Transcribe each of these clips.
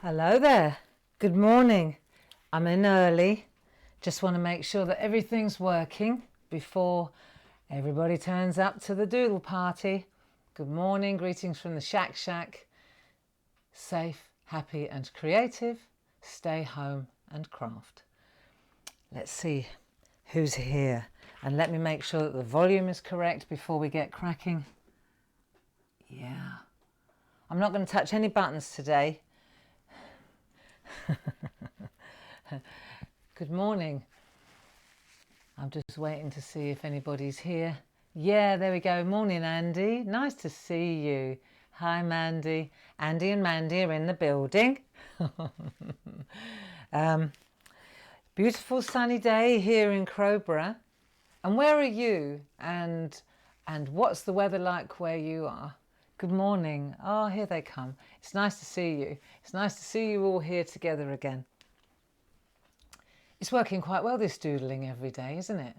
Hello there. Good morning. I'm in early. Just want to make sure that everything's working before everybody turns up to the doodle party. Good morning. Greetings from the SHAC. Safe, happy and creative. Stay home and craft. Let's see who's here. And let me make sure that the volume is correct before we get cracking. Yeah. I'm not going to touch any buttons today. Good morning. I'm just waiting to see if anybody's here. Yeah, there we go. Morning, Andy. Nice to see you. Hi, Mandy. Andy and Mandy are in the building. Beautiful sunny day here in Crowborough. And where are you? And what's the weather like where you are? Good morning. Oh, here they come. It's nice to see you. It's nice to see you all here together again. It's working quite well, this doodling every day, isn't it?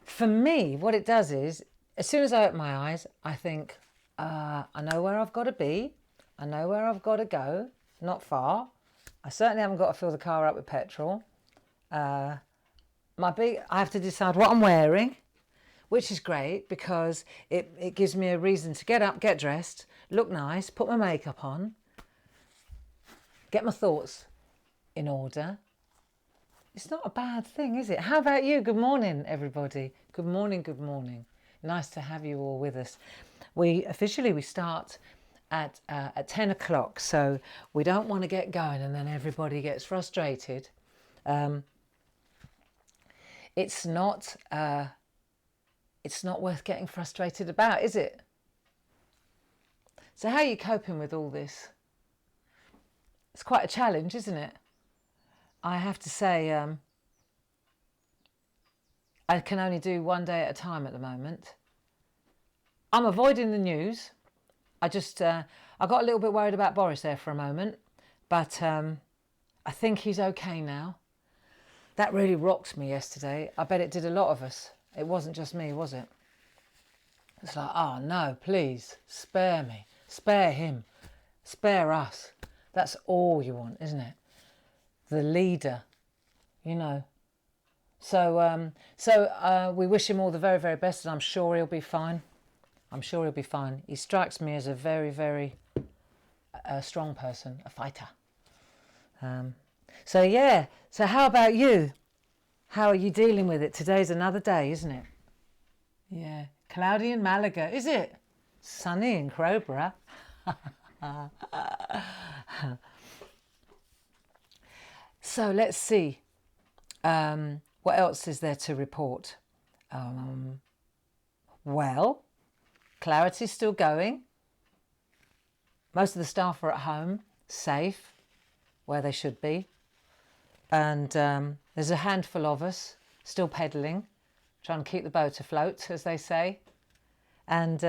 For me, what it does is, as soon as I open my eyes, I think, I know where I've got to be. I know where I've got to go. Not far. I certainly haven't got to fill the car up with petrol. I have to decide what I'm wearing, which is great because it gives me a reason to get up, get dressed, look nice, put my makeup on, get my thoughts in order. It's not a bad thing, is it? How about you? Good morning, everybody. Good morning, good morning. Nice to have you all with us. We start at 10 o'clock, so we don't want to get going and then everybody gets frustrated. It's not worth getting frustrated about, is it? So how are you coping with all this? It's quite a challenge, isn't it? I have to say, I can only do one day at a time at the moment. I'm avoiding the news. I got a little bit worried about Boris there for a moment, but I think he's okay now. That really rocked me yesterday. I bet it did a lot of us. It wasn't just me, was it? It's like, oh no, please, spare me, spare him, spare us. That's all you want, isn't it? The leader, you know. So we wish him all the very, very best, and I'm sure he'll be fine. I'm sure he'll be fine. He strikes me as a very, very strong person, a fighter. So yeah, so how about you? How are you dealing with it? Today's another day, isn't it? Yeah, cloudy in Malaga, is it? Sunny in Crowborough. So let's see. What else is there to report? Well, Clarity's still going. Most of the staff are at home, safe, where they should be. And there's a handful of us still pedalling, trying to keep the boat afloat, as they say. And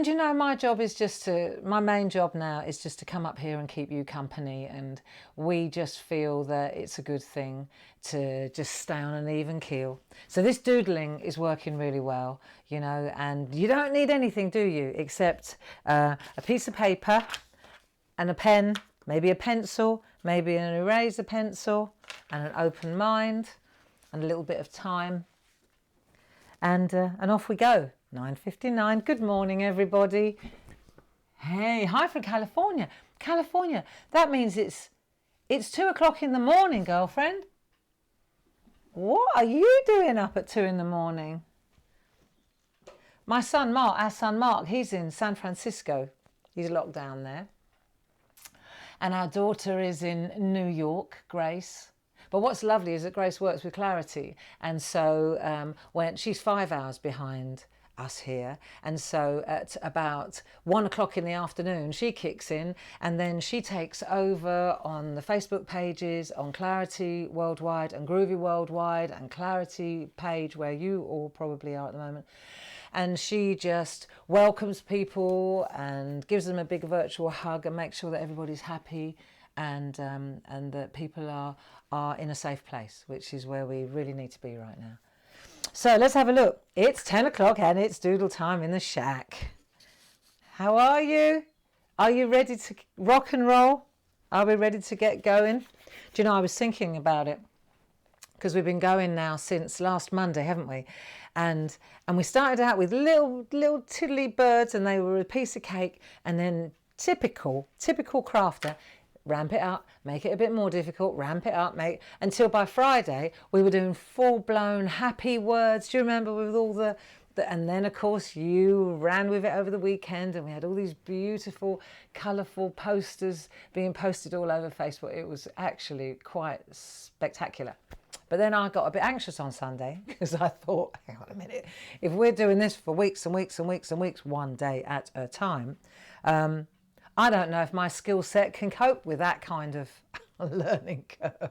you know, my main job now is just to come up here and keep you company. And we just feel that it's a good thing to just stay on an even keel. So this doodling is working really well, you know, and you don't need anything, do you? Except a piece of paper and a pen, maybe a pencil, maybe an eraser pencil, and an open mind, and a little bit of time. And off we go. 9:59. Good morning, everybody. Hey, hi from California. California. That means it's 2 o'clock in the morning, girlfriend. What are you doing up at 2 in the morning? Our son Mark, he's in San Francisco. He's locked down there. And our daughter is in New York, Grace. But what's lovely is that Grace works with Clarity. And so when she's 5 hours behind us here, and so at about 1 o'clock in the afternoon she kicks in, and then she takes over on the Facebook pages, on Clarity Worldwide and Groovy Worldwide and Clarity page where you all probably are at the moment, and she just welcomes people and gives them a big virtual hug and makes sure that everybody's happy and that people are in a safe place, which is where we really need to be right now. So let's have a look. It's 10 o'clock and it's doodle time in the shack. How are you? Are you ready to rock and roll? Are we ready to get going? Do you know, I was thinking about it because we've been going now since last Monday, haven't we? And we started out with little tiddly birds, and they were a piece of cake, and then typical crafter, ramp it up, make it a bit more difficult, ramp it up, until by Friday we were doing full-blown happy words. Do you remember, with all the and then of course you ran with it over the weekend, and we had all these beautiful colourful posters being posted all over Facebook. It was actually quite spectacular. But then I got a bit anxious on Sunday because I thought, hang on a minute, if we're doing this for weeks and weeks and weeks and weeks, one day at a time, I don't know if my skill set can cope with that kind of learning curve.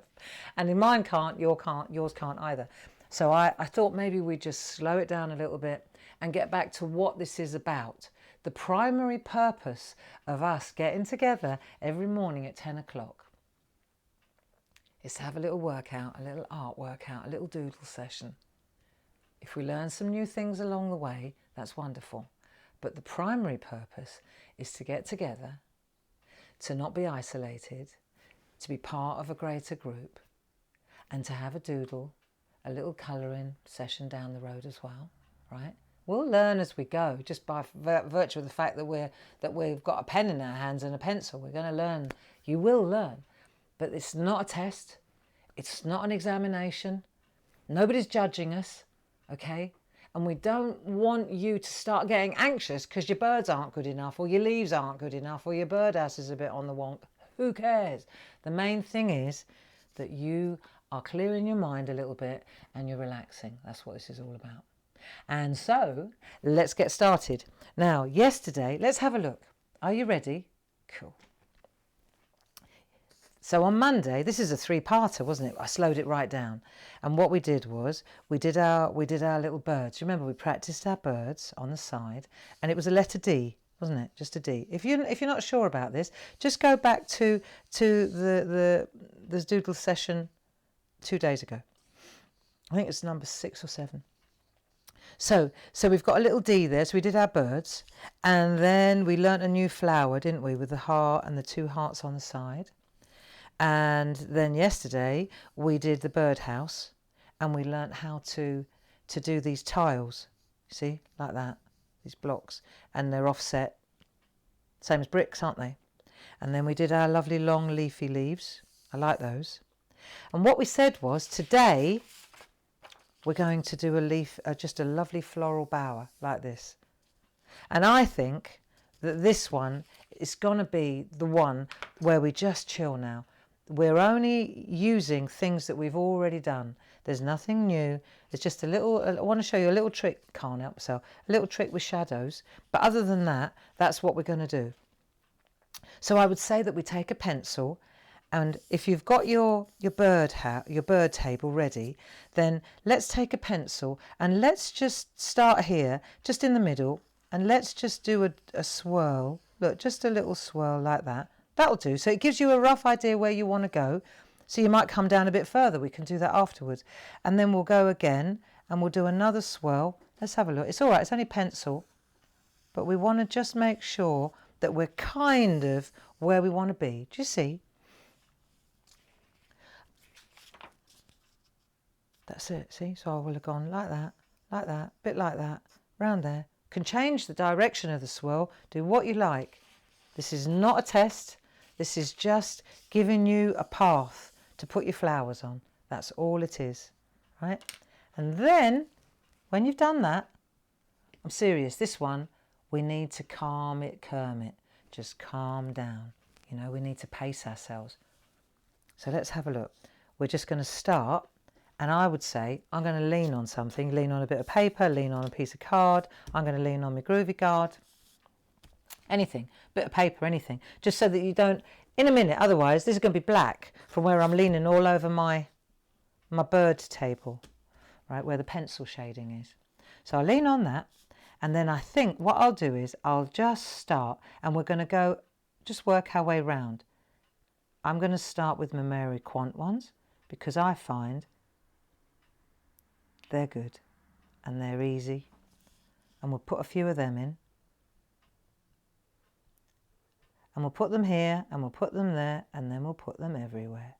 And in mine can't, yours can't either. So I thought maybe we'd just slow it down a little bit and get back to what this is about. The primary purpose of us getting together every morning at 10 o'clock is to have a little workout, a little art workout, a little doodle session. If we learn some new things along the way, that's wonderful. But the primary purpose is to get together, to not be isolated, to be part of a greater group, and to have a doodle, a little colouring session down the road as well, right? We'll learn as we go, just by virtue of the fact that we've got a pen in our hands and a pencil. We're going to learn. You will learn. But it's not a test. It's not an examination. Nobody's judging us, okay? And we don't want you to start getting anxious because your birds aren't good enough, or your leaves aren't good enough, or your birdhouse is a bit on the wonk. Who cares? The main thing is that you are clearing your mind a little bit and you're relaxing. That's what this is all about. And so let's get started. Now, yesterday, let's have a look. Are you ready? Cool. So on Monday, this is a three-parter, wasn't it? I slowed it right down. And what we did was, we did our little birds. Remember, we practiced our birds on the side, and it was a letter D, wasn't it? Just a D. If you're not sure about this, just go back to the doodle session 2 days ago. I think it's number 6 or 7. So we've got a little D there. So we did our birds, and then we learnt a new flower, didn't we, with the heart and the 2 hearts on the side. And then yesterday we did the birdhouse, and we learnt how to do these tiles, see, like that, these blocks, and they're offset, same as bricks, aren't they? And then we did our lovely long leafy leaves. I like those. And what we said was, today we're going to do just a lovely floral bower like this. And I think that this one is going to be the one where we just chill now. We're only using things that we've already done. There's nothing new. It's just I want to show you a little trick, can't help myself, a little trick with shadows. But other than that, that's what we're going to do. So I would say that we take a pencil, and if you've got your bird table ready, then let's take a pencil and let's just start here, just in the middle, and let's just do a swirl. Look, just a little swirl like that. That'll do. So it gives you a rough idea where you want to go. So you might come down a bit further. We can do that afterwards. And then we'll go again and we'll do another swirl. Let's have a look. It's all right. It's only pencil. But we want to just make sure that we're kind of where we want to be. Do you see? That's it. See? So I will have gone like that, bit like that, round there. Can change the direction of the swirl. Do what you like. This is not a test. This is just giving you a path to put your flowers on. That's all it is, right? And then, when you've done that, I'm serious, this one, we need to calm it, Kermit. Just calm down. You know, we need to pace ourselves. So let's have a look. We're just going to start, and I would say I'm going to lean on something, lean on a bit of paper, lean on a piece of card. I'm going to lean on my groovy card. Anything, bit of paper, anything, just so that you don't, in a minute, otherwise this is going to be black from where I'm leaning all over my bird table, right, where the pencil shading is. So I'll lean on that, and then I think what I'll do is I'll just start, and we're going to go, just work our way round. I'm going to start with my Mary Quant ones, because I find they're good, and they're easy, and we'll put a few of them in. and we'll put them here, and we'll put them there, and then we'll put them everywhere.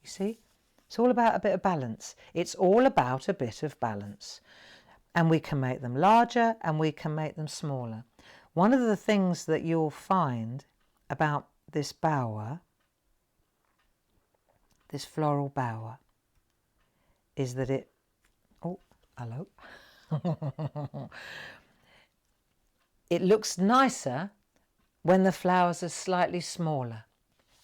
You see? It's all about a bit of balance. It's all about a bit of balance. And we can make them larger and we can make them smaller. One of the things that you'll find about this bower, this floral bower, is that it, oh, hello. It looks nicer when the flowers are slightly smaller.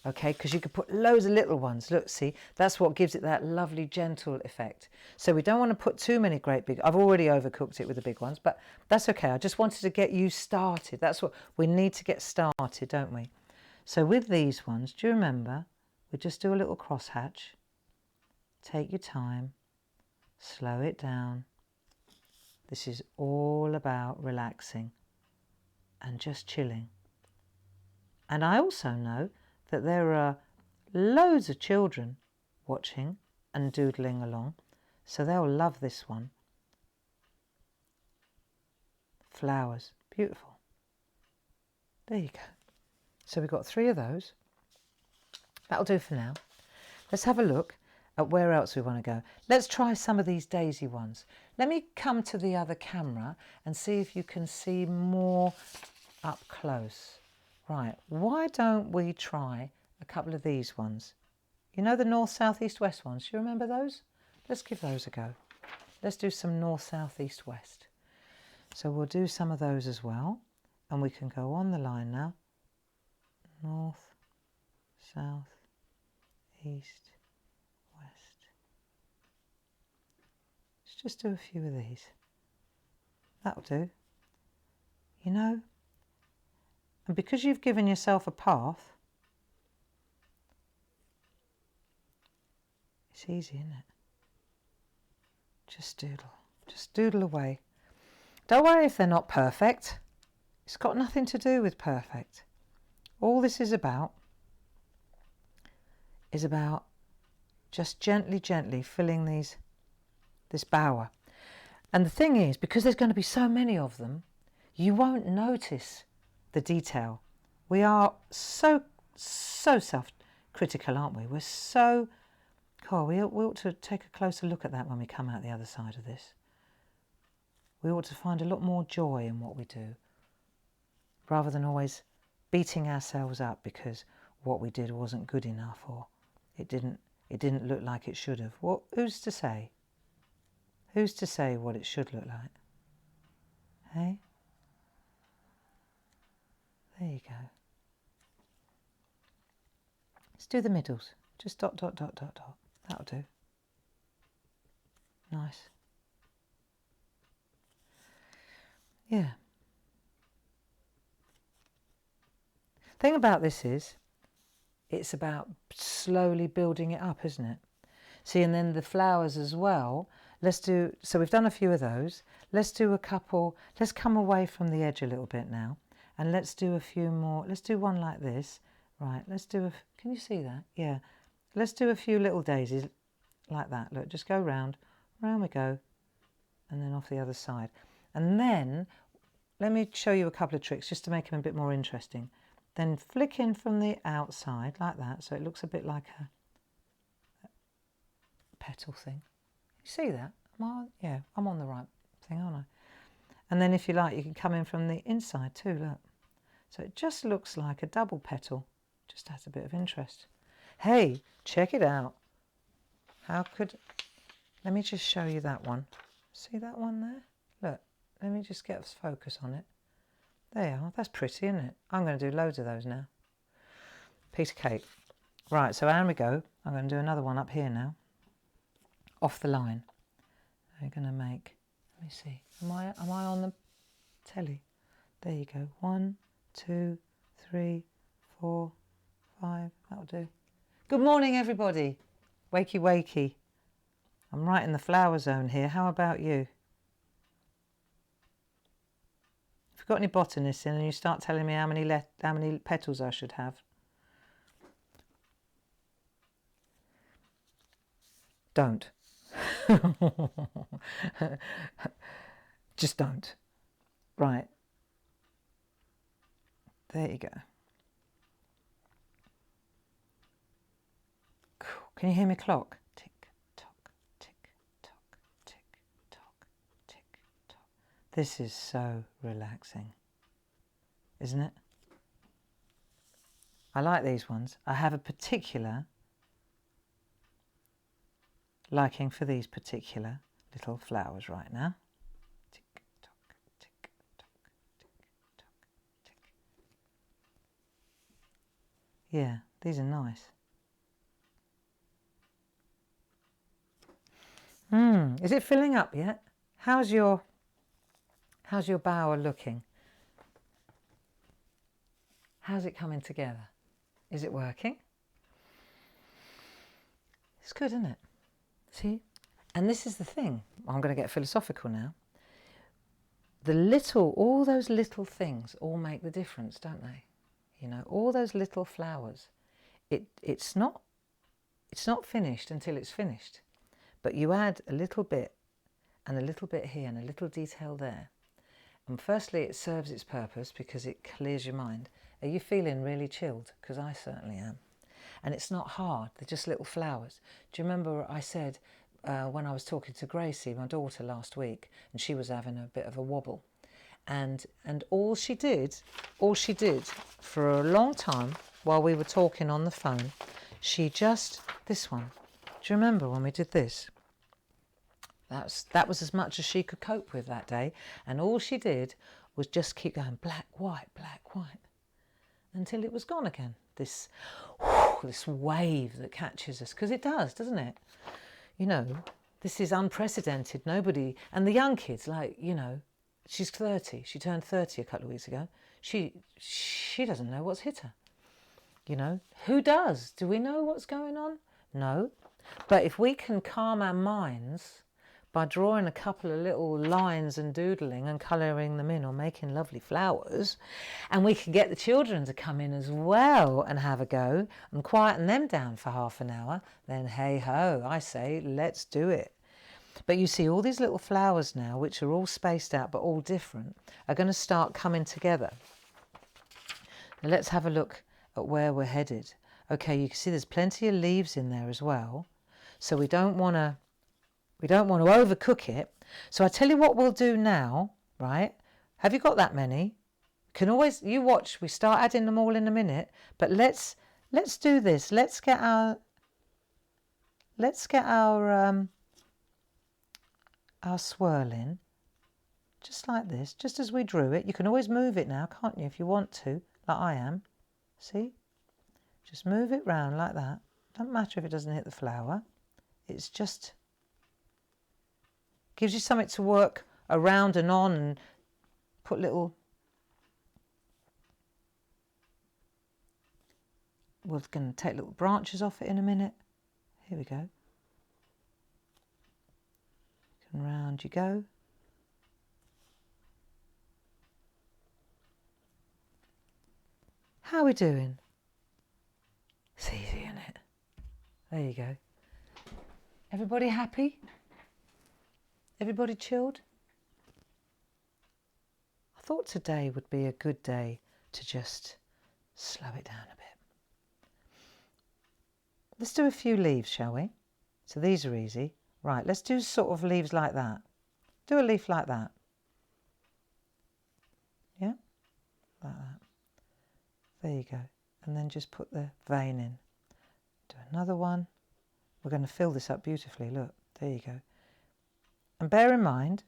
Okay, because you could put loads of little ones. Look, see, that's what gives it that lovely gentle effect. So we don't want to put too many great big, I've already overcooked it with the big ones, but that's okay. I just wanted to get you started. That's what we need to get started, don't we? So with these ones, do you remember, we just do a little crosshatch. Take your time, slow it down. This is all about relaxing and just chilling. And I also know that there are loads of children watching and doodling along, so they'll love this one. Flowers, beautiful. There you go. So we've got 3 of those. That'll do for now. Let's have a look at where else we want to go. Let's try some of these daisy ones. Let me come to the other camera and see if you can see more up close. Right, why don't we try a couple of these ones? You know the north, south, east, west ones? Do you remember those? Let's give those a go. Let's do some north, south, east, west. So we'll do some of those as well. And we can go on the line now. North, south, east, west. Let's just do a few of these. That'll do. You know, and because you've given yourself a path, it's easy, isn't it? Just doodle away. Don't worry if they're not perfect. It's got nothing to do with perfect. All this is about just gently filling this bower. And the thing is, because there's going to be so many of them, you won't notice the detail. We are so self-critical, aren't we? We're so, we ought to take a closer look at that when we come out the other side of this. We ought to find a lot more joy in what we do, rather than always beating ourselves up because what we did wasn't good enough or it didn't look like it should have. Well, who's to say? Who's to say what it should look like? Hey? There you go. Let's do the middles. Just dot, dot, dot, dot, dot. That'll do. Nice. Yeah. Thing about this is, it's about slowly building it up, isn't it? See, and then the flowers as well. Let's do, so we've done a few of those. Let's do a couple. Let's come away from the edge a little bit now. And let's do a few more. Let's do one like this. Right, let's do a, can you see that? Yeah. Let's do a few little daisies like that. Look, just go round we go. And then off the other side. And then, let me show you a couple of tricks just to make them a bit more interesting. Then flick in from the outside like that, so it looks a bit like a petal thing. You see that? Yeah, I'm on the right thing, aren't I? And then if you like, you can come in from the inside too, look. So it just looks like a double petal. Just adds a bit of interest. Hey, check it out. Let me just show you that one. See that one there? Look, let me just get focus on it. There you are, that's pretty, isn't it? I'm going to do loads of those now. Piece of cake. Right, so on we go. I'm going to do another one up here now. Off the line. I'm going to make, let me see, am I on the telly? There you go. 1, 2, 3, 4, 5, that'll do. Good morning, everybody. Wakey, wakey. I'm right in the flower zone here. How about you? If you've got any botanists in and you start telling me how many petals I should have. Don't. Just don't. Right. There you go. Can you hear me clock? Tick, tock, tick, tock, tick, tock, tick, tock. This is so relaxing, isn't it? I like these ones. I have a particular liking for these particular little flowers right now. Tick, tock, tick, tock, tick, tock, tick. Yeah, these are nice. Is it filling up yet? How's your bower looking? How's it coming together? Is it working? It's good, isn't it? See? And this is the thing. I'm going to get philosophical now. All those little things all make the difference, don't they? You know, all those little flowers. It's not finished until it's finished. But you add a little bit and a little bit here and a little detail there. And firstly, it serves its purpose because it clears your mind. Are you feeling really chilled? Because I certainly am. And it's not hard. They're just little flowers. Do you remember I said when I was talking to Gracie, my daughter, last week, and she was having a bit of a wobble. And all she did for a long time while we were talking on the phone, this one. Do you remember when we did this? That was as much as she could cope with that day. And all she did was just keep going black, white, until it was gone again. This wave that catches us, because it does, doesn't it? You know, this is unprecedented. Nobody, and the young kids, like, you know, she's 30. She turned 30 a couple of weeks ago. She doesn't know what's hit her. You know, who does? Do we know what's going on? No. But if we can calm our minds by drawing a couple of little lines and doodling and colouring them in or making lovely flowers, and we can get the children to come in as well and have a go and quieten them down for half an hour, then hey ho, I say, let's do it. But you see, all these little flowers now, which are all spaced out but all different, are going to start coming together. Now let's have a look at where we're headed. Okay, you can see there's plenty of leaves in there as well, so we don't want to overcook it. So I tell you what we'll do now, right? Have you got that many? You watch, we start adding them all in a minute, but let's do this. Let's get our swirl in, just like this, just as we drew it. You can always move it now, can't you, if you want to, like I am. See? Just move it round like that. Doesn't matter if it doesn't hit the flower. It's just gives you something to work around and on and put little... We're going to take little branches off it in a minute. Here we go. And round you go. How are we doing? It's easy, isn't it? There you go. Everybody happy? Everybody chilled? I thought today would be a good day to just slow it down a bit. Let's do a few leaves, shall we? So these are easy. Right, let's do sort of leaves like that. Do a leaf like that. Yeah? Like that. There you go. And then just put the vein in. Do another one. We're going to fill this up beautifully. Look, there you go. And bear in mind,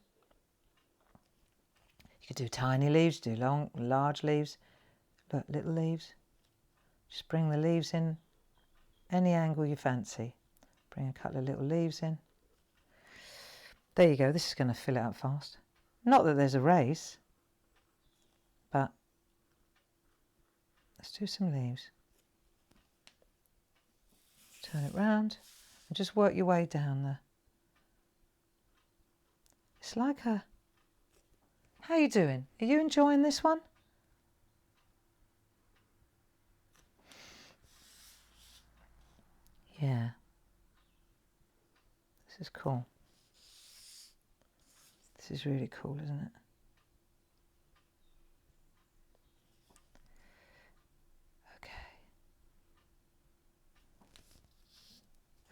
you could do tiny leaves, do large leaves. Look, little leaves. Just bring the leaves in any angle you fancy. Bring a couple of little leaves in. There you go. This is going to fill it up fast. Not that there's a race, but let's do some leaves. Turn it round and just work your way down there. It's like a... How are you doing? Are you enjoying this one? Yeah. This is cool. This is really cool, isn't it? Okay.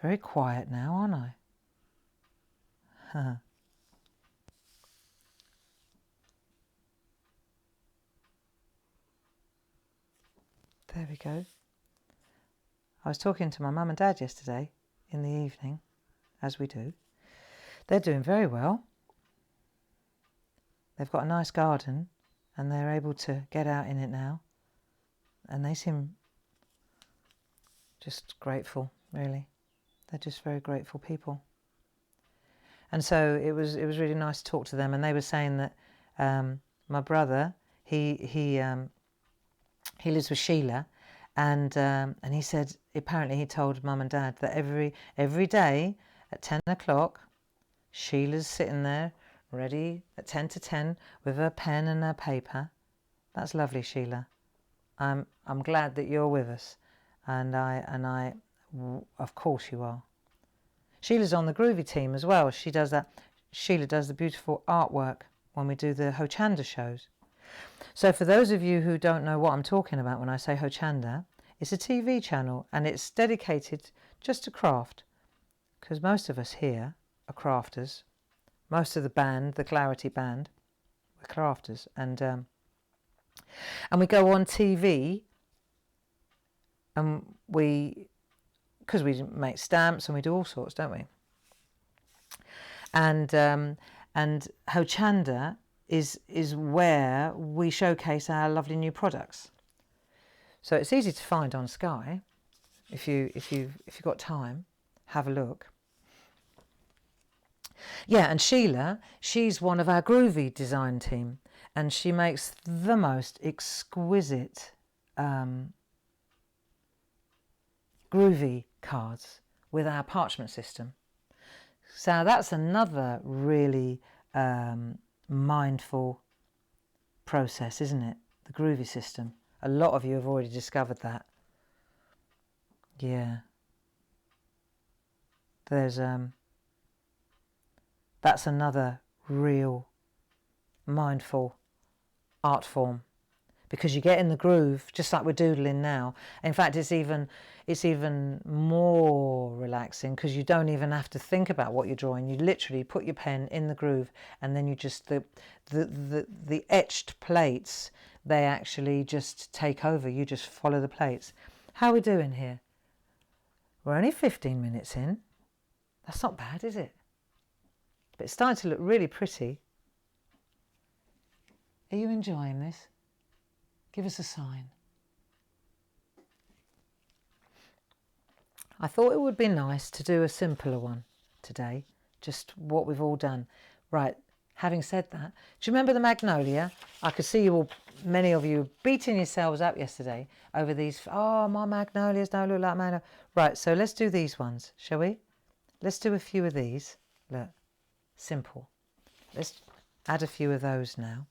Very quiet now, aren't I? There we go. I was talking to my mum and dad yesterday in the evening, as we do. They're doing very well. They've got a nice garden and they're able to get out in it now. And they seem just grateful, really. They're just very grateful people. And so it was really nice to talk to them. And they were saying that my brother, he lives with Sheila, and he said apparently he told mum and dad that every day at 10 o'clock, Sheila's sitting there ready at 10 to 10 with her pen and her paper. That's lovely, Sheila. I'm glad that you're with us, and I of course you are. Sheila's on the Groovy team as well. She does that. Sheila does the beautiful artwork when we do the Hochanda shows. So for those of you who don't know what I'm talking about when I say Hochanda, it's a TV channel and it's dedicated just to craft, because most of us here are crafters. Most of the band, the Clarity band, we're crafters, and we go on TV, and because we make stamps and we do all sorts, don't we? And Hochanda is where we showcase our lovely new products. So it's easy to find on Sky. If you've got time, have a look. Yeah, and Sheila, she's one of our Groovy design team, and she makes the most exquisite Groovy cards with our parchment system. So that's another really mindful process, isn't it? The Groovy system. A lot of you have already discovered that. Yeah. There's that's another real mindful art form, because you get in the groove just like we're doodling now. In fact, it's even more relaxing, because you don't even have to think about what you're drawing. You literally put your pen in the groove, and then you just the etched plates, they actually just take over. You just follow the plates. How are we doing here? We're only 15 minutes in. That's not bad, is it? But it's starting to look really pretty. Are you enjoying this? Give us a sign. I thought it would be nice to do a simpler one today, just what we've all done. Right, having said that, do you remember the magnolia? I could see you all, many of you, beating yourselves up yesterday over these. Oh, my magnolias don't look like magnolia. Right, so let's do these ones, shall we? Let's do a few of these. Look, simple. Let's add a few of those now.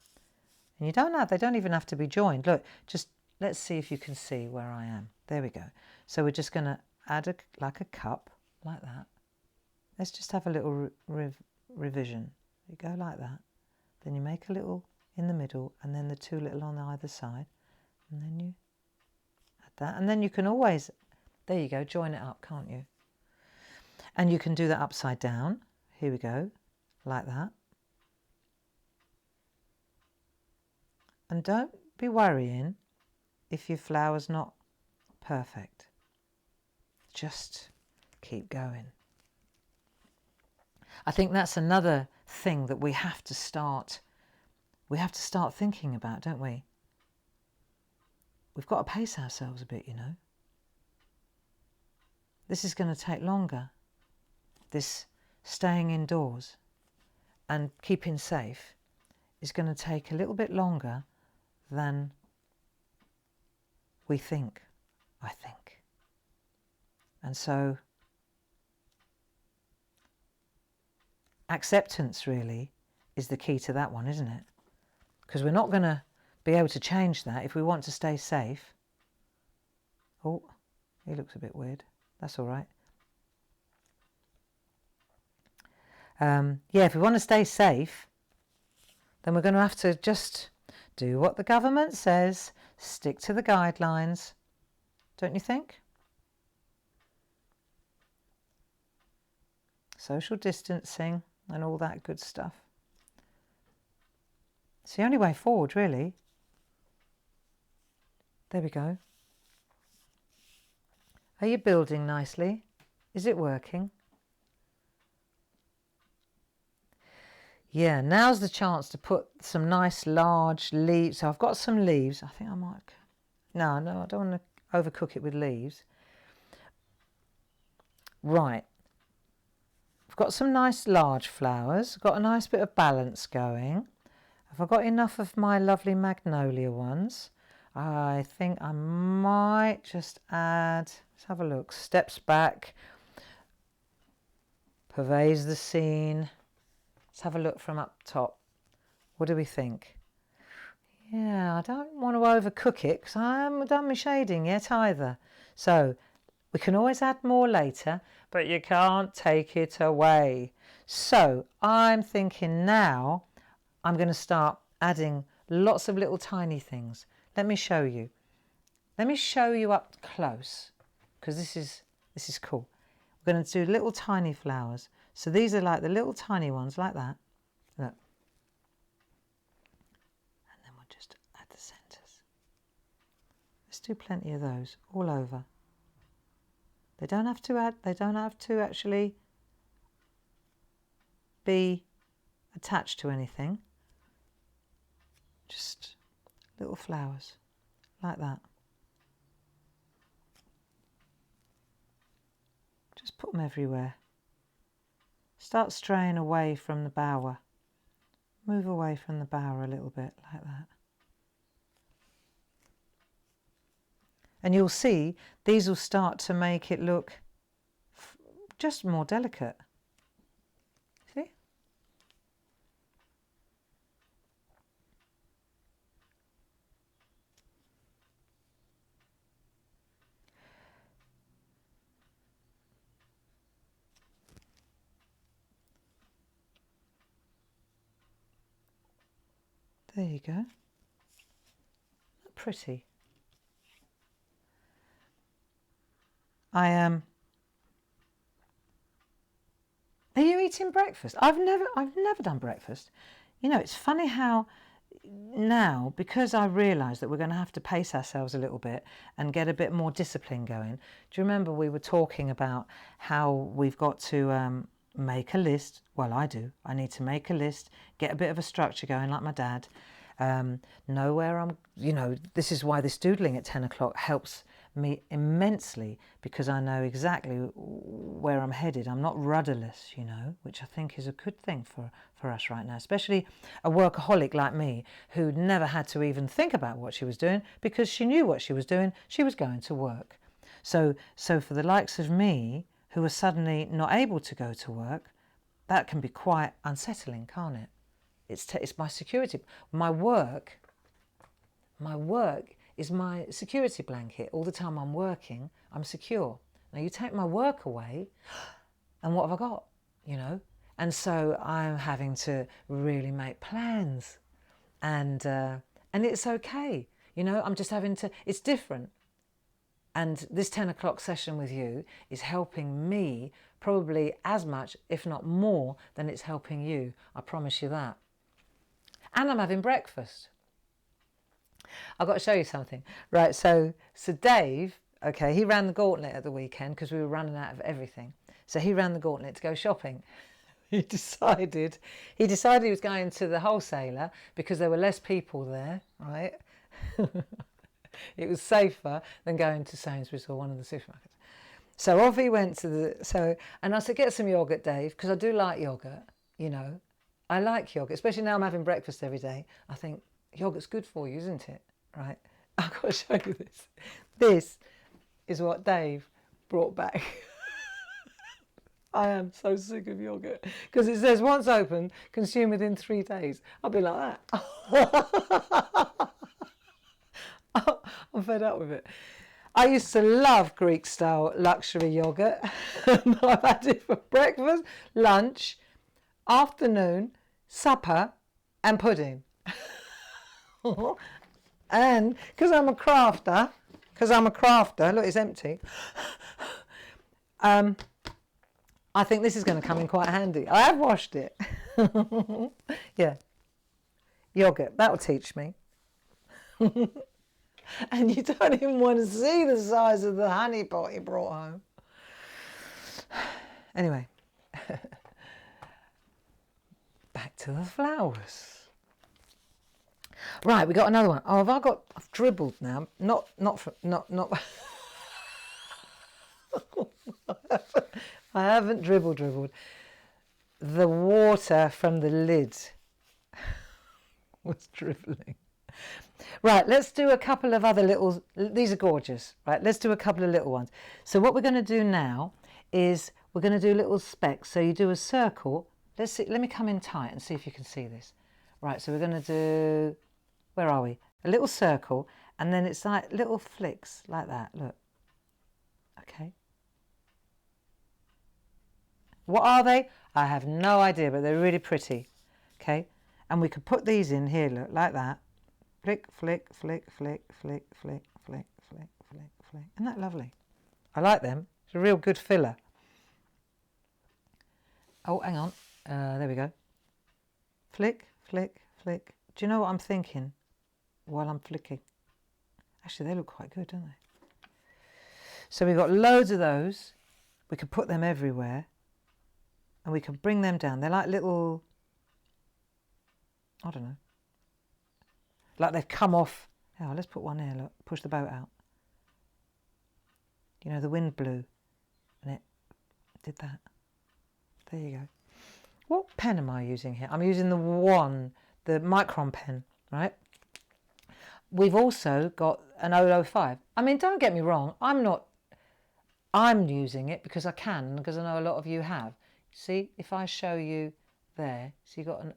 And they don't even have to be joined. Look, just let's see if you can see where I am. There we go. So we're just going to add like a cup, like that. Let's just have a little revision. You go like that. Then you make a little in the middle, and then the two little on either side. And then you add that. And then you can always, there you go, join it up, can't you? And you can do that upside down. Here we go, like that. And don't be worrying if your flower's not perfect. Just keep going. I think that's another thing that we have to start thinking about, don't we? We've got to pace ourselves a bit, you know. This is going to take longer. This staying indoors and keeping safe is going to take a little bit longer than we think, I think. And so acceptance really is the key to that one, isn't it? Because we're not going to be able to change that if we want to stay safe. Oh, he looks a bit weird. That's all right. Yeah, if we want to stay safe, then we're going to have to just do what the government says, stick to the guidelines, don't you think? social distancing and all that good stuff. It's the only way forward, really. There we go. Are you building nicely? Is it working? Yeah, now's the chance to put some nice large leaves. So I've got some leaves. I think I might... No, I don't want to overcook it with leaves. Right. I've got some nice large flowers. Got a nice bit of balance going. Have I got enough of my lovely magnolia ones? I think I might just add... Let's have a look. Steps back. Pervades the scene. Let's have a look from up top. What do we think? Yeah, I don't want to overcook it because I haven't done my shading yet either. So we can always add more later, but you can't take it away. So I'm thinking now I'm going to start adding lots of little tiny things. Let me show you. Let me show you up close because this is cool. We're going to do little tiny flowers. So these are like the little tiny ones like that. Look. And then we'll just add the centres. Let's do plenty of those all over. They don't have to actually be attached to anything. Just little flowers like that. Just put them everywhere. Start straying away from the bower. Move away from the bower a little bit like that. And you'll see these will start to make it look just more delicate. See? There you go. Pretty. I am. Are you eating breakfast? I've never done breakfast. You know, it's funny how now, because I realise that we're going to have to pace ourselves a little bit and get a bit more discipline going. Do you remember we were talking about how we've got to make a list? Well, I do. I need to make a list, get a bit of a structure going like my dad, know where I'm, you know, this is why this doodling at 10 o'clock helps me immensely because I know exactly where I'm headed. I'm not rudderless, you know, which I think is a good thing for us right now, especially a workaholic like me who never had to even think about what she was doing because she knew what she was doing. She was going to work. So for the likes of me who are suddenly not able to go to work, that can be quite unsettling, can't it? It's my security. My work is my security blanket. All the time I'm working, I'm secure. Now you take my work away, and what have I got? You know? And so I'm having to really make plans, and it's okay. You know, I'm just having to. It's different. And this 10 o'clock session with you is helping me probably as much, if not more, than it's helping you. I promise you that. And I'm having breakfast. I've got to show you something. Right, so Dave, okay, he ran the gauntlet at the weekend because we were running out of everything. So he ran the gauntlet to go shopping. He decided he was going to the wholesaler because there were less people there, right? It was safer than going to Sainsbury's or one of the supermarkets. So off he went to and I said, get some yoghurt, Dave, because I do like yoghurt, you know. I like yoghurt, especially now I'm having breakfast every day. I think yoghurt's good for you, isn't it? Right? I've got to show you this. This is what Dave brought back. I am so sick of yoghurt because it says once opened, consume within 3 days. I'll be like that. I'm fed up with it. I used to love Greek-style luxury yoghurt. I've had it for breakfast, lunch, afternoon, supper, and pudding. And because I'm a crafter, look, it's empty. I think this is going to come in quite handy. I have washed it. Yeah. Yogurt, that'll teach me. And you don't even want to see the size of the honey pot he brought home. Anyway, back to the flowers. Right, we got another one. Oh, I've dribbled now. Not. I haven't dribbled. The water from the lid was dribbling. Right, let's do a couple of other little, these are gorgeous, right? Let's do a couple of little ones. So what we're going to do now is we're going to do little specks. So you do a circle. Let's see, let me come in tight and see if you can see this. Right, so we're going to do, where are we? A little circle, and then it's like little flicks like that, look. Okay. What are they? I have no idea, but they're really pretty. Okay, and we could put these in here, look, like that. Flick, flick, flick, flick, flick, flick, flick, flick, flick, flick. Isn't that lovely? I like them. It's a real good filler. Oh, hang on. There we go. Flick, flick, flick. Do you know what I'm thinking while I'm flicking? Actually, they look quite good, don't they? So we've got loads of those. We could put them everywhere. And we can bring them down. They're like little, I don't know, like they've come off. Oh, let's put one here, look, push the boat out. You know, the wind blew and it did that. There you go. What pen am I using here? I'm using the Micron pen, right? We've also got an 005. I mean, don't get me wrong, I'm using it because I can, because I know a lot of you have. See, if I show you there, so you've got an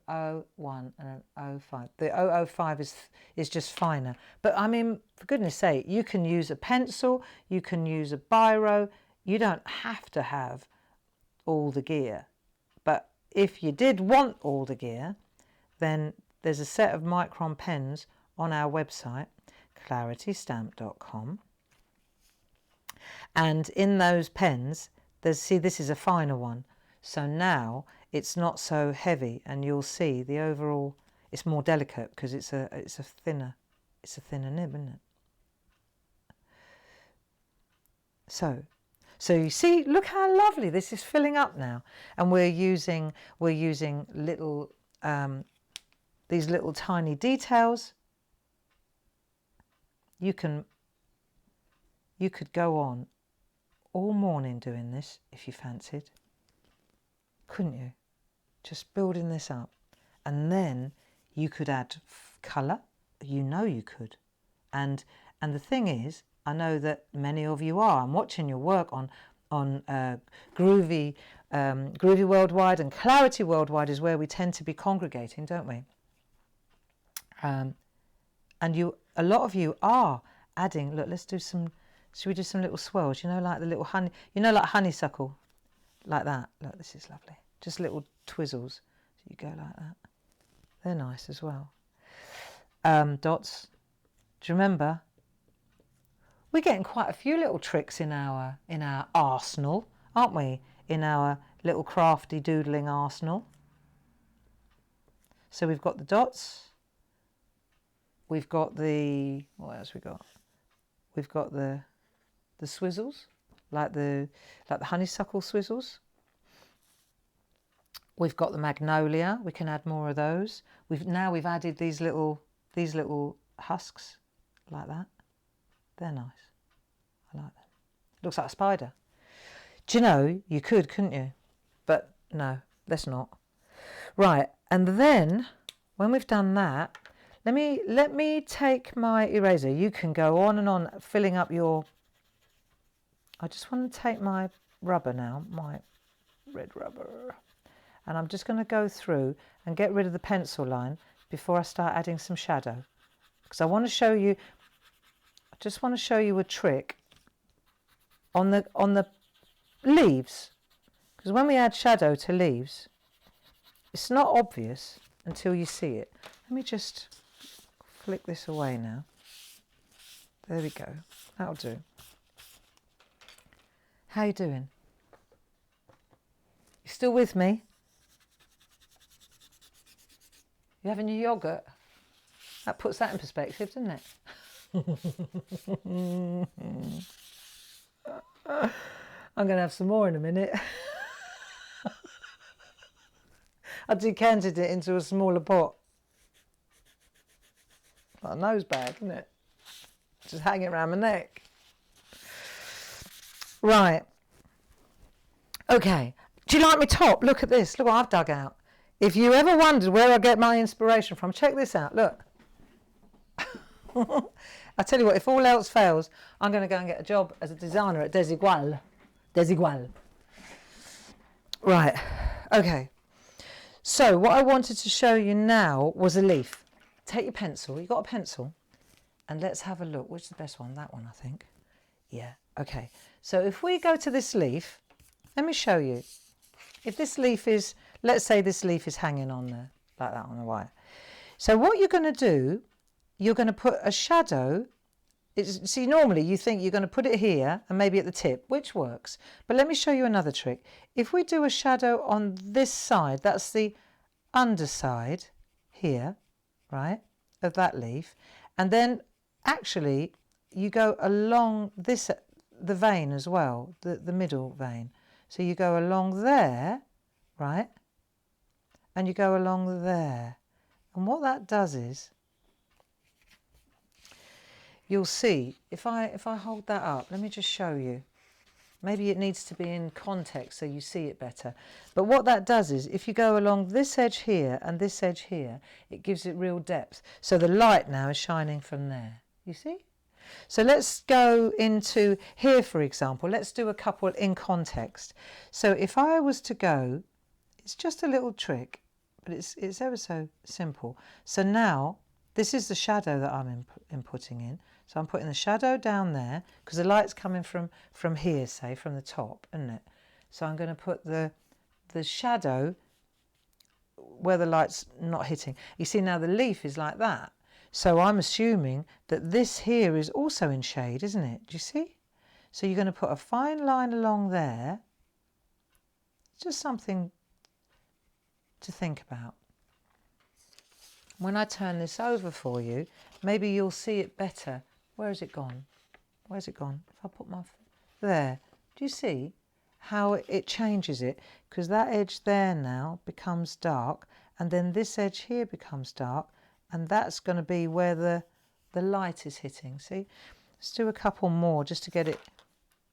01 and an 05. The 005 is just finer. But I mean, for goodness sake, you can use a pencil, you can use a biro. You don't have to have all the gear. But if you did want all the gear, then there's a set of Micron pens on our website, claritystamp.com. And in those pens, see, this is a finer one. So now it's not so heavy, and you'll see the overall, it's more delicate because it's a thinner nib, isn't it? So you see, look how lovely this is filling up now, and we're using little these little tiny details. You could go on all morning doing this if you fancied. Couldn't you? Just building this up. And then you could add colour. You know you could. And the thing is, I know that many of you are. I'm watching your work on Groovy Worldwide, and Clarity Worldwide is where we tend to be congregating, don't we? And a lot of you are adding, look, should we do some little swirls? You know, like the little honey, you know, like honeysuckle. Like that. Look, this is lovely. Just little twizzles. So you go like that. They're nice as well. Dots. Do you remember? We're getting quite a few little tricks in our arsenal, aren't we? In our little crafty doodling arsenal. So we've got the dots. We've got the, what else we got? We've got the swizzles. Like the honeysuckle swizzles. We've got the magnolia. We can add more of those. We've added these little husks like that. They're nice. I like them. Looks like a spider. Do you know, you could, couldn't you? But no, let's not. Right, and then when we've done that, let me take my eraser. You can go on and on filling up your. I just want to take my rubber now, my red rubber, and I'm just going to go through and get rid of the pencil line before I start adding some shadow, because I just want to show you a trick on the leaves, because when we add shadow to leaves, it's not obvious until you see it. Let me just flick this away now. There we go. That'll do. How you doing? still with me? You having your yoghurt? That puts that in perspective, doesn't it? I'm going to have some more in a minute. I decanted it into a smaller pot. Like a nose bag, isn't it? Just hanging around my neck. Right. Okay. Do you like my top? Look at this. Look what I've dug out. If you ever wondered where I get my inspiration from, check this out. Look. I tell you what, if all else fails, I'm going to go and get a job as a designer at Desigual. Desigual. Right. Okay. So what I wanted to show you now was a leaf. Take your pencil. You got a pencil? And let's have a look. Which is the best one? That one, I think. Yeah. Okay. So if we go to this leaf, let me show you. If this leaf is, let's say this leaf is hanging on there, like that on the wire. So what you're going to do, you're going to put a shadow. See, normally you think you're going to put it here and maybe at the tip, which works. But let me show you another trick. If we do a shadow on this side, that's the underside here, right, of that leaf. And then actually you go along this, the vein as well, the middle vein. So you go along there, right, and you go along there. And what that does is, you'll see, if I hold that up, let me just show you. Maybe it needs to be in context so you see it better. But what that does is, if you go along this edge here and this edge here, it gives it real depth. So the light now is shining from there. You see? So let's go into here, for example. Let's do a couple in context. So if I was to go, it's just a little trick, but it's ever so simple. So now, this is the shadow that I'm inputting in. So I'm putting the shadow down there, because the light's coming from here, say, from the top, isn't it? So I'm going to put the shadow where the light's not hitting. You see, now the leaf is like that. So I'm assuming that this here is also in shade, isn't it? Do you see? So you're going to put a fine line along there. Just something to think about. When I turn this over for you, maybe you'll see it better. Where has it gone? Where's it gone? If I put my... There. Do you see how it changes it? Because that edge there now becomes dark, and then this edge here becomes dark, and that's going to be where the light is hitting. See? Let's do a couple more just to get it...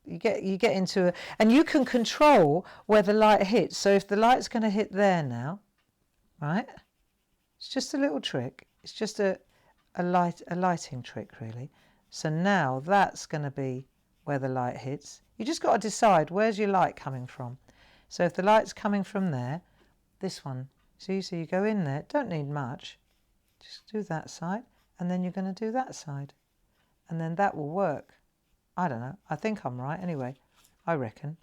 You get into... And you can control where the light hits. So if the light's going to hit there now, right? It's just a little trick. It's just a lighting trick, really. So now that's going to be where the light hits. You just got to decide, where's your light coming from? So if the light's coming from there, this one, see, so you go in there, don't need much. Just do that side, and then you're going to do that side. And then that will work. I don't know. I think I'm right anyway. I reckon.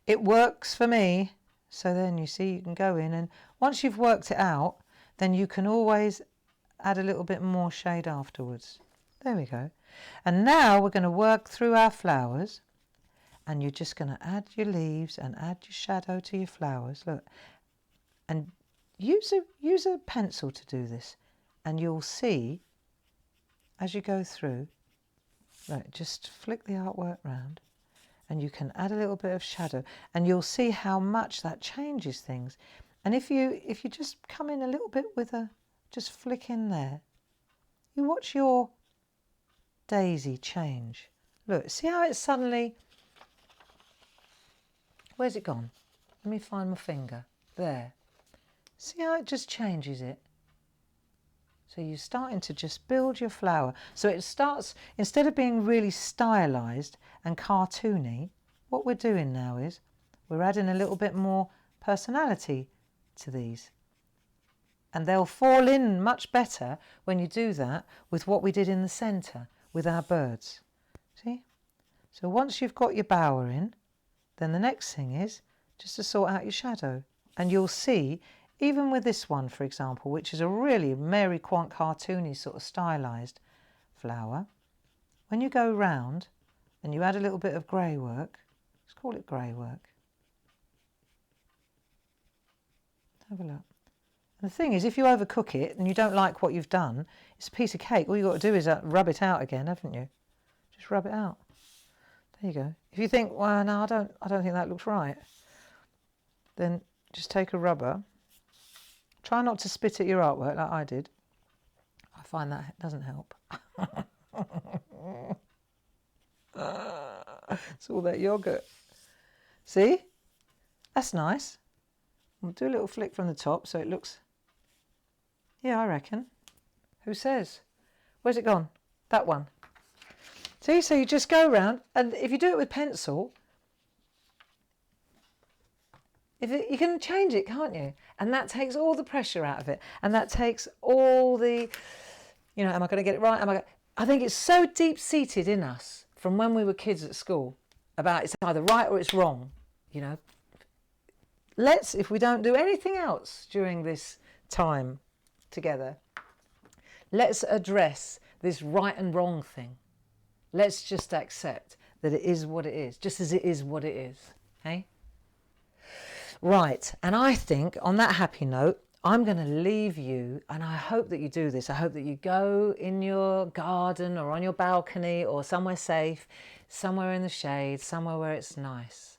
It works for me. So then you see, you can go in, and once you've worked it out, then you can always add a little bit more shade afterwards. There we go. And now we're going to work through our flowers, and you're just going to add your leaves and add your shadow to your flowers. Look, and use a pencil to do this, and you'll see as you go through. Look, just flick the artwork round, and you can add a little bit of shadow, and you'll see how much that changes things. And if you just come in a little bit with just flick in there, you watch your daisy change. Look, see how it's suddenly... Where's it gone? Let me find my finger. There. See how it just changes it? So you're starting to just build your flower. So it starts, instead of being really stylised and cartoony, what we're doing now is we're adding a little bit more personality to these. And they'll fall in much better when you do that with what we did in the centre with our birds. See? So once you've got your bower in, then the next thing is just to sort out your shadow. And you'll see, even with this one, for example, which is a really Mary Quant cartoony sort of stylised flower, when you go round and you add a little bit of grey work, let's call it grey work, Have a look. And the thing is, if you overcook it and you don't like what you've done, it's a piece of cake. All you've got to do is rub it out again, haven't you? Just rub it out. There you go. If you think, well, no, I don't think that looks right, then just take a rubber. Try not to spit at your artwork like I did. I find that doesn't help. It's all that yogurt. See? That's nice. We'll do a little flick from the top so it looks... Yeah, I reckon. Who says? Where's it gone? That one. See, so you just go around, and if you do it with pencil, you can change it, can't you? And that takes all the pressure out of it. And that takes all the, you know, am I going to get it right? I think it's so deep-seated in us from when we were kids at school about it's either right or it's wrong, you know. Let's, if we don't do anything else during this time together, let's address this right and wrong thing. Let's just accept that it is what it is, just as it is what it is, okay? Right, and I think on that happy note, I'm going to leave you, and I hope that you do this. I hope that you go in your garden or on your balcony or somewhere safe, somewhere in the shade, somewhere where it's nice,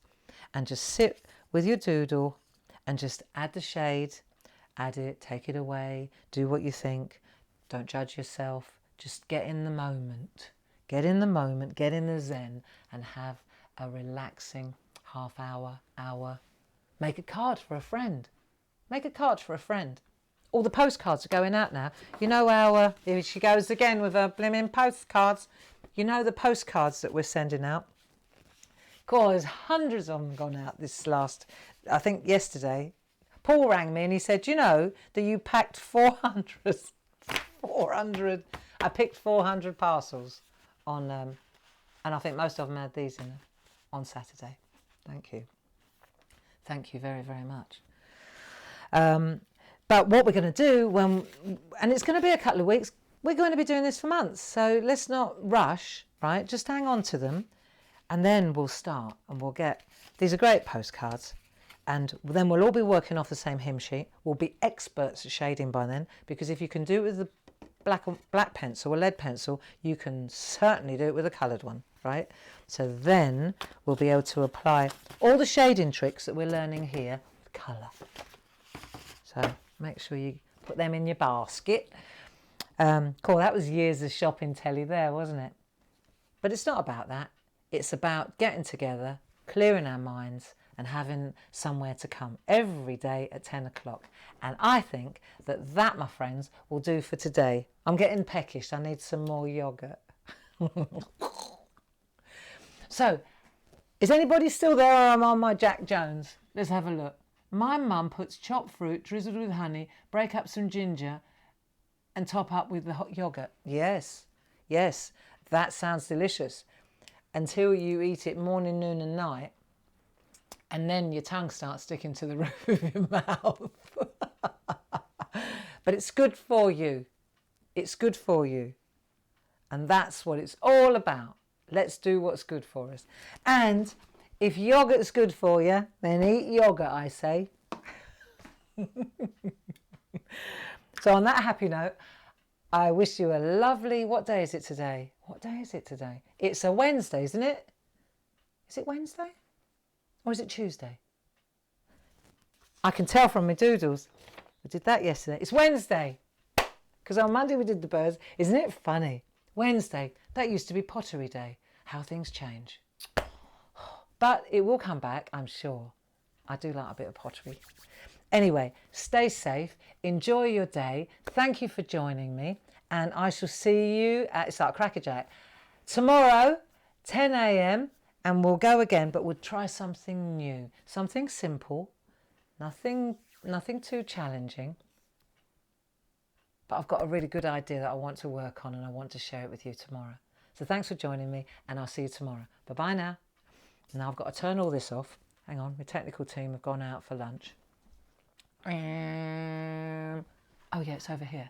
and just sit with your doodle and just add the shade, add it, take it away, do what you think. Don't judge yourself. Just get in the moment. Get in the moment, get in the zen, and have a relaxing half hour. Make a card for a friend. Make a card for a friend. All the postcards are going out now. You know here she goes again with her blimmin' postcards. You know the postcards that we're sending out? God, there's hundreds of them gone out this last, I think yesterday. Paul rang me and he said, you know that you packed 400, I picked 400 parcels on, and I think most of them had these in them on Saturday. Thank you. Thank you very, very much. But what we're going to do and it's going to be a couple of weeks, we're going to be doing this for months. So let's not rush, right? Just hang on to them and then we'll start and we'll get, these are great postcards. And then we'll all be working off the same hymn sheet. We'll be experts at shading by then, because if you can do it with the black pencil or lead pencil, you can certainly do it with a coloured one, right? So then we'll be able to apply all the shading tricks that we're learning here with colour. So make sure you put them in your basket. Cool, that was years of shopping telly there, wasn't it? But it's not about that. It's about getting together, clearing our minds, and having somewhere to come every day at 10 o'clock. And I think that, my friends, will do for today. I'm getting peckish. I need some more yoghurt. So, is anybody still there, or am I on my Jack Jones? Let's have a look. My mum puts chopped fruit drizzled with honey, break up some ginger and top up with the hot yoghurt. Yes, yes, that sounds delicious. Until you eat it morning, noon and night. And then your tongue starts sticking to the roof of your mouth. But it's good for you. It's good for you. And that's what it's all about. Let's do what's good for us. And if yogurt's good for you, then eat yogurt, I say. So on that happy note, I wish you a lovely... What day is it today? What day is it today? It's a Wednesday, isn't it? Is it Wednesday? Or is it Tuesday? I can tell from my doodles. I did that yesterday. It's Wednesday. Because on Monday we did the birds. Isn't it funny? Wednesday. That used to be pottery day. How things change. But it will come back, I'm sure. I do like a bit of pottery. Anyway, stay safe. Enjoy your day. Thank you for joining me. And I shall see you at, it's like Crackerjack, tomorrow, 10 a.m. And we'll go again, but we'll try something new, something simple, nothing too challenging. But I've got a really good idea that I want to work on and I want to share it with you tomorrow. So thanks for joining me and I'll see you tomorrow. Bye-bye now. Now I've got to turn all this off. Hang on, my technical team have gone out for lunch. Oh yeah, it's over here.